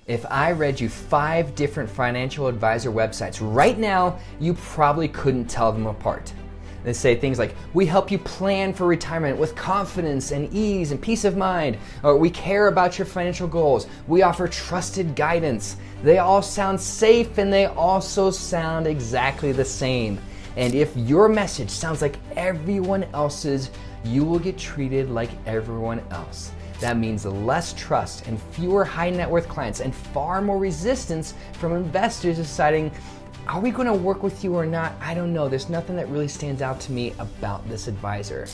If I read you 5 different financial advisor websites right now, you probably couldn't tell them apart. They say things like, we help you plan for retirement with confidence and ease and peace of mind, or we care about your financial goals, we offer trusted guidance. They all sound safe and they also sound exactly the same. And if your message sounds like everyone else's, you will get treated like everyone else. That means less trust and fewer high net worth clients and far more resistance from investors deciding, are we going to work with you or not? I don't know. There's nothing that really stands out to me about this advisor.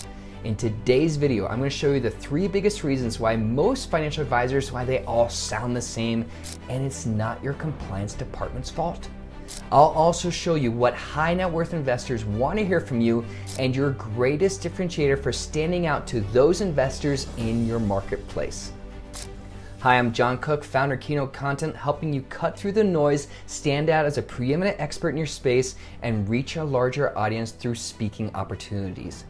In today's video, I'm going to show you the 3 biggest reasons why most financial advisors, why they all sound the same, and it's not your compliance department's fault. I'll also show you what high net worth investors want to hear from you and your greatest differentiator for standing out to those investors in your marketplace. Hi, I'm John Cook, founder of Keynote Content, helping you cut through the noise, stand out as a preeminent expert in your space, and reach a larger audience through speaking opportunities.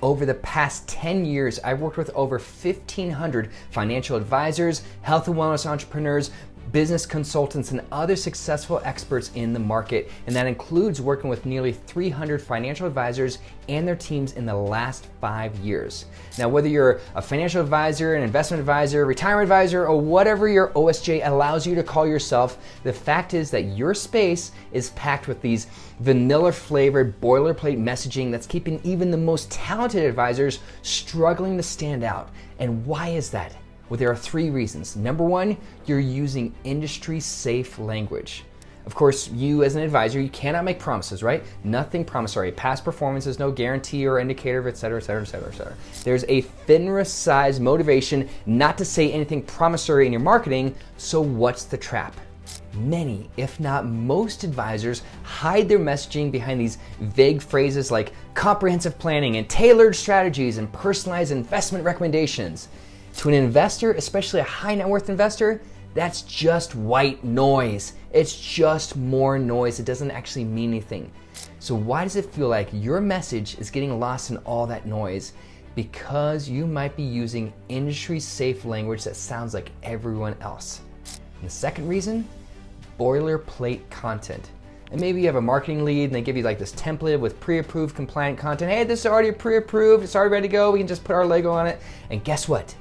Over the past 10 years, I've worked with over 1,500 financial advisors, health and wellness entrepreneurs, business consultants, and other successful experts in the market. And that includes working with nearly 300 financial advisors and their teams in the last 5 years. Now, whether you're a financial advisor, an investment advisor, retirement advisor, or whatever your OSJ allows you to call yourself, the fact is that your space is packed with these vanilla flavored boilerplate messaging that's keeping even the most talented advisors struggling to stand out. And why is that? Well, there are 3 reasons. Number 1, you're using industry safe language. Of course, you as an advisor, you cannot make promises, right? Nothing promissory. Past performance is no guarantee or indicator of et cetera, et cetera, et cetera, et cetera. There's a FINRA-sized motivation not to say anything promissory in your marketing, so what's the trap? Many, if not most advisors, hide their messaging behind these vague phrases like comprehensive planning and tailored strategies and personalized investment recommendations. To an investor, especially a high net worth investor, that's just white noise. It's just more noise. It doesn't actually mean anything. So why does it feel like your message is getting lost in all that noise? Because you might be using industry safe language that sounds like everyone else. And the second reason, boilerplate content. And maybe you have a marketing lead and they give you like this template with pre-approved compliant content. Hey, this is already pre-approved. It's already ready to go. We can just put our logo on it. And guess what?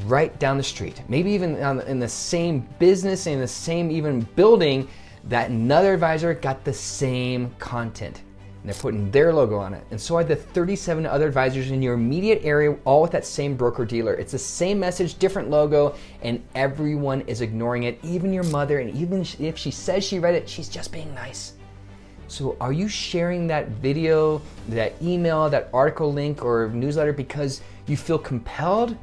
Right down the street, maybe even in the same business, in the same even building, that another advisor got the same content. And they're putting their logo on it. And so are the 37 other advisors in your immediate area, all with that same broker dealer. It's the same message, different logo, and everyone is ignoring it, even your mother. And even if she says she read it, she's just being nice. So are you sharing that video, that email, that article link or newsletter because you feel compelled,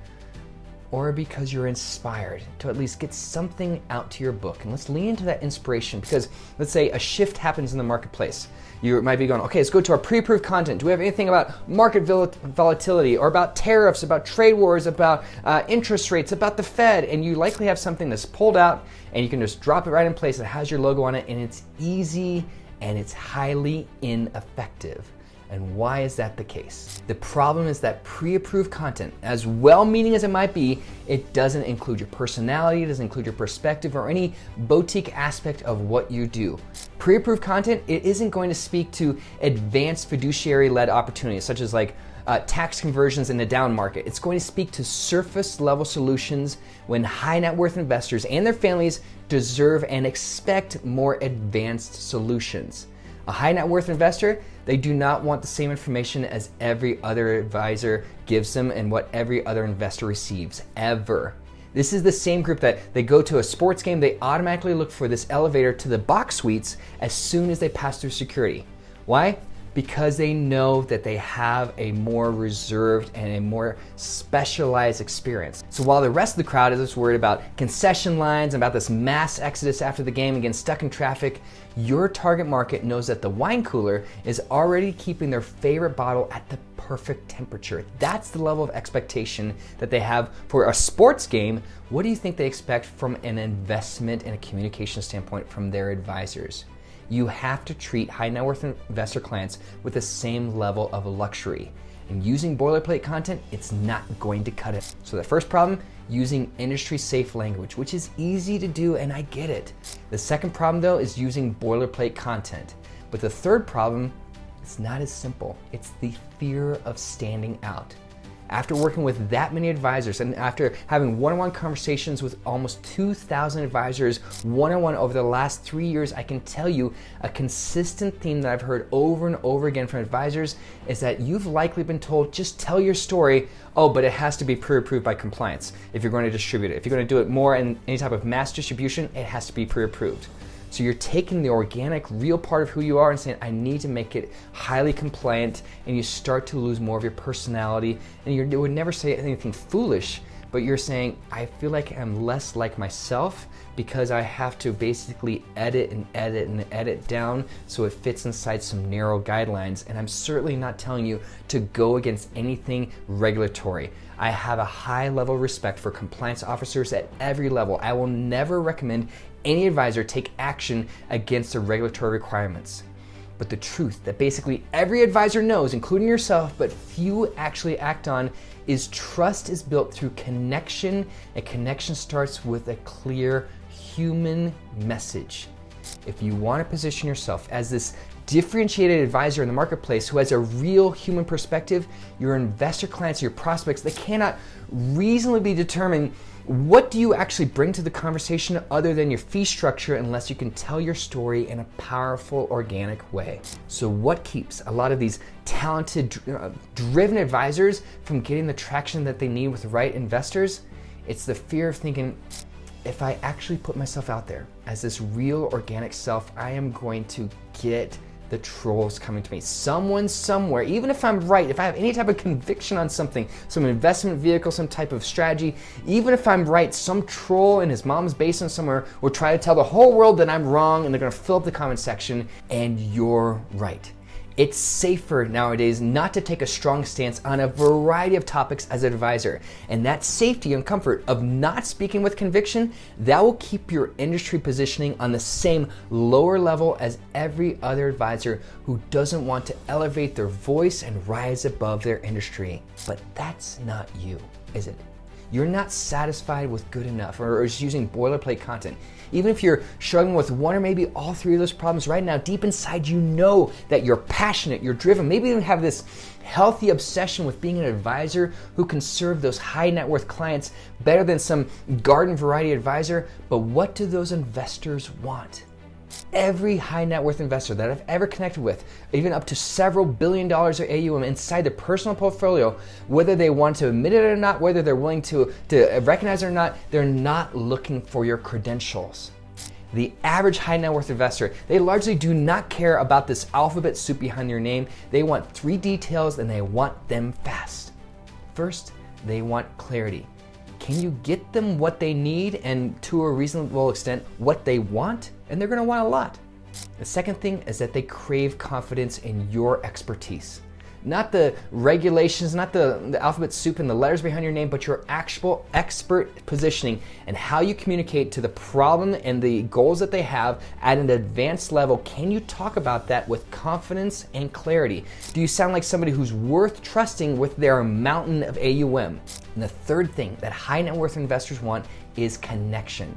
or because you're inspired to at least get something out to your book? And let's lean into that inspiration, because let's say a shift happens in the marketplace. You might be going, okay, let's go to our pre-approved content. Do we have anything about market volatility or about tariffs, about trade wars, about interest rates, about the Fed? And you likely have something that's pulled out and you can just drop it right in place that has your logo on it, and it's easy and it's highly ineffective. And why is that the case? The problem is that pre-approved content, as well-meaning as it might be, it doesn't include your personality, it doesn't include your perspective or any boutique aspect of what you do. Pre-approved content, it isn't going to speak to advanced fiduciary-led opportunities, such as like tax conversions in the down market. It's going to speak to surface level solutions when high net worth investors and their families deserve and expect more advanced solutions. A high net worth investor, they do not want the same information as every other advisor gives them and what every other investor receives, ever. This is the same group that they go to a sports game, they automatically look for this elevator to the box suites as soon as they pass through security. Why? Because they know that they have a more reserved and a more specialized experience. So while the rest of the crowd is just worried about concession lines and about this mass exodus after the game and getting stuck in traffic, your target market knows that the wine cooler is already keeping their favorite bottle at the perfect temperature. That's the level of expectation that they have for a sports game. What do you think they expect from an investment and a communication standpoint from their advisors? You have to treat high net worth investor clients with the same level of luxury. And using boilerplate content, it's not going to cut it. So the first problem, using industry-safe language, which is easy to do, and I get it. The second problem, though, is using boilerplate content. But the third problem, it's not as simple. It's the fear of standing out. After working with that many advisors and after having one-on-one conversations with almost 2,000 advisors one-on-one over the last 3 years, I can tell you a consistent theme that I've heard over and over again from advisors is that you've likely been told, just tell your story, oh, but it has to be pre-approved by compliance if you're going to distribute it. If you're going to do it more in any type of mass distribution, it has to be pre-approved. So you're taking the organic, real part of who you are and saying, I need to make it highly compliant, and you start to lose more of your personality. And you would never say anything foolish, but you're saying, I feel like I'm less like myself because I have to basically edit and edit and edit down so it fits inside some narrow guidelines. And I'm certainly not telling you to go against anything regulatory. I have a high level of respect for compliance officers at every level. I will never recommend any advisor take action against the regulatory requirements. But the truth that basically every advisor knows, including yourself, but few actually act on, is trust is built through connection, and connection starts with a clear human message. If you want to position yourself as this differentiated advisor in the marketplace who has a real human perspective, your investor clients, your prospects, they cannot reasonably determine what do you actually bring to the conversation other than your fee structure unless you can tell your story in a powerful, organic way. So what keeps a lot of these talented, driven advisors from getting the traction that they need with the right investors? It's the fear of thinking, if I actually put myself out there as this real, organic self, I am going to get the trolls coming to me. Someone somewhere, even if I'm right, if I have any type of conviction on something, some investment vehicle, some type of strategy, even if I'm right, some troll in his mom's basement somewhere will try to tell the whole world that I'm wrong, and they're gonna fill up the comment section, and you're right. It's safer nowadays not to take a strong stance on a variety of topics as an advisor. And that safety and comfort of not speaking with conviction, that will keep your industry positioning on the same lower level as every other advisor who doesn't want to elevate their voice and rise above their industry. But that's not you, is it? You're not satisfied with good enough or just using boilerplate content. Even if you're struggling with one or maybe all three of those problems right now, deep inside you know that you're passionate, you're driven, maybe even have this healthy obsession with being an advisor who can serve those high net worth clients better than some garden variety advisor. But what do those investors want? Every high net worth investor that I've ever connected with, even up to several $1 billion of AUM inside their personal portfolio, whether they want to admit it or not, whether they're willing to recognize it or not, they're not looking for your credentials. The average high net worth investor, they largely do not care about this alphabet soup behind your name. They want 3 details and they want them fast. First, they want clarity. Can you get them what they need and to a reasonable extent what they want? And they're gonna want a lot. The second thing is that they crave confidence in your expertise. Not the regulations, not the alphabet soup and the letters behind your name, but your actual expert positioning and how you communicate to the problem and the goals that they have at an advanced level. Can you talk about that with confidence and clarity? Do you sound like somebody who's worth trusting with their mountain of AUM? And the third thing that high net worth investors want is connection.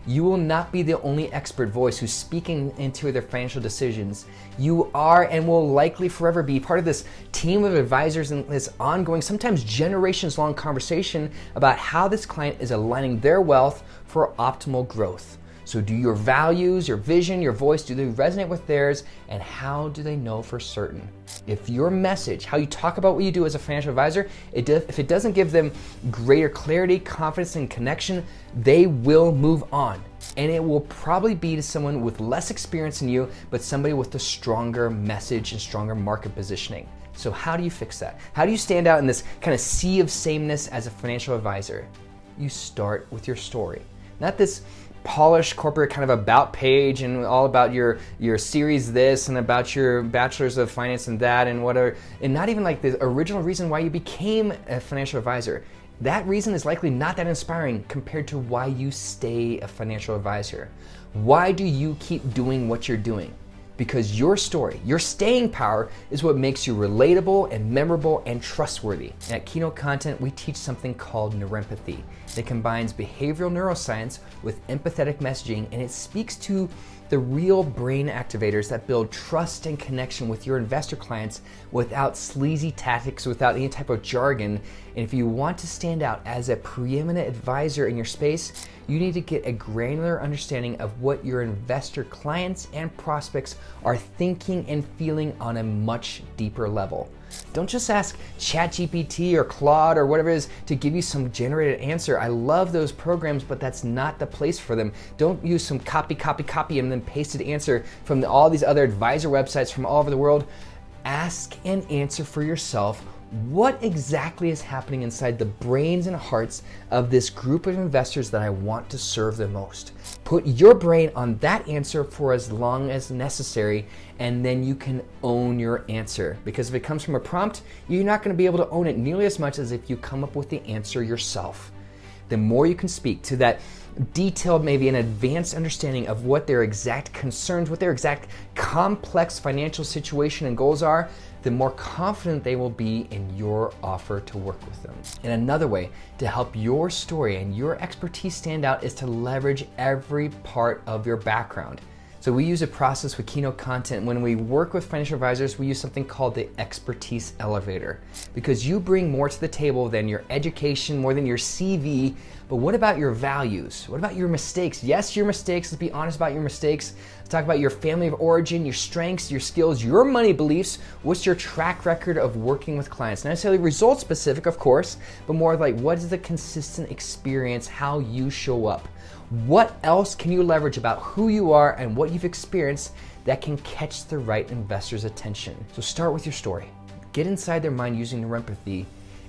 You will not be the only expert voice who's speaking into their financial decisions. You are and will likely forever be part of this team of advisors in this ongoing, sometimes generations long conversation about how this client is aligning their wealth for optimal growth. So do your values, your vision, your voice, do they resonate with theirs? And how do they know for certain? If your message, how you talk about what you do as a financial advisor, if it doesn't give them greater clarity, confidence, and connection, they will move on. And it will probably be to someone with less experience than you, but somebody with a stronger message and stronger market positioning. So how do you fix that? How do you stand out in this kind of sea of sameness as a financial advisor? You start with your story. Not this polished corporate kind of about page and all about your series this and about your bachelor's of finance and that and whatever, and not even like the original reason why you became a financial advisor. That reason is likely not that inspiring compared to why you stay a financial advisor. Why do you keep doing what you're doing? because your story, your staying power is what makes you relatable and memorable and trustworthy. At Keynote Content, we teach something called neuroempathy. It combines behavioral neuroscience with empathetic messaging, and it speaks to the real brain activators that build trust and connection with your investor clients without sleazy tactics, without any type of jargon. And if you want to stand out as a preeminent advisor in your space, you need to get a granular understanding of what your investor clients and prospects are thinking and feeling on a much deeper level. Don't just ask ChatGPT or Claude or whatever it is to give you some generated answer. I love those programs, but that's not the place for them. Don't use some copy, and then pasted answer from all these other advisor websites from all over the world. Ask and answer for yourself what exactly is happening inside the brains and hearts of this group of investors that I want to serve the most. Put your brain on that answer for as long as necessary, and then you can own your answer. Because if it comes from a prompt, you're not going to be able to own it nearly as much as if you come up with the answer yourself. The more you can speak to that detailed, maybe an advanced understanding of what their exact concerns, what their exact complex financial situation and goals are, the more confident they will be in your offer to work with them. And another way to help your story and your expertise stand out is to leverage every part of your background. So we use a process with Keynote Content. When we work with financial advisors, we use something called the expertise elevator, because you bring more to the table than your education, more than your CV. But what about your values? What about your mistakes? Yes, your mistakes. Let's be honest about your mistakes. Let's talk about your family of origin, your strengths, your skills, your money beliefs. What's your track record of working with clients? Not necessarily result specific, of course, but more like what is the consistent experience, how you show up. What else can you leverage about who you are and what you've experienced that can catch the right investor's attention? So start with your story. Get inside their mind using neuroempathy,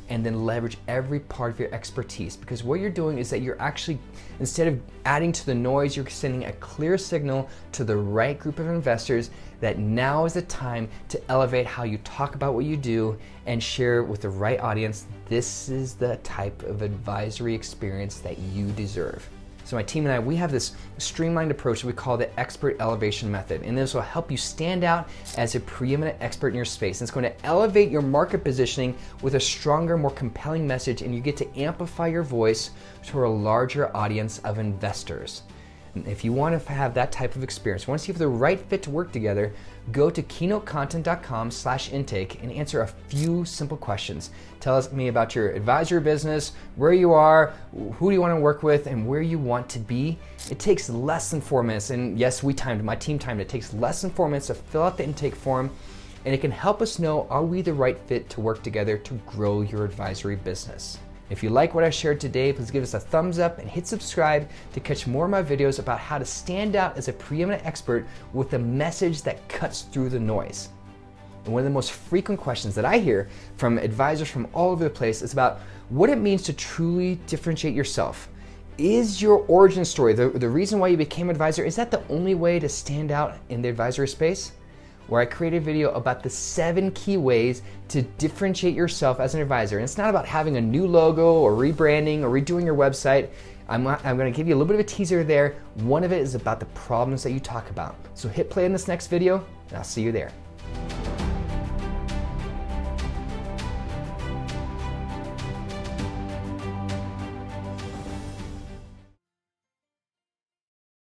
and then leverage every part of your expertise. Because what you're doing is that you're actually, instead of adding to the noise, you're sending a clear signal to the right group of investors that now is the time to elevate how you talk about what you do and share with the right audience. This is the type of advisory experience that you deserve. So my team and I, we have this streamlined approach that we call the Expert Elevation Method. And this will help you stand out as a preeminent expert in your space. And it's going to elevate your market positioning with a stronger, more compelling message, and you get to amplify your voice to a larger audience of investors. And if you want to have that type of experience, want to see if the right fit to work together, go to keynotecontent.com/intake and answer a few simple questions. Tell me about your advisory business, where you are, who do you want to work with, and where you want to be. It takes less than 4 minutes, and yes, my team timed it. It takes less than 4 minutes to fill out the intake form, and it can help us know, are we the right fit to work together to grow your advisory business? If you like what I shared today, please give us a thumbs up and hit subscribe to catch more of my videos about how to stand out as a preeminent expert with a message that cuts through the noise. And one of the most frequent questions that I hear from advisors from all over the place is about what it means to truly differentiate yourself. Is your origin story, the reason why you became an advisor, is that the only way to stand out in the advisory space? Where I created a video about the 7 key ways to differentiate yourself as an advisor. And it's not about having a new logo or rebranding or redoing your website. I'm going to give you a little bit of a teaser there. One of it is about the problems that you talk about. So hit play on this next video, and I'll see you there.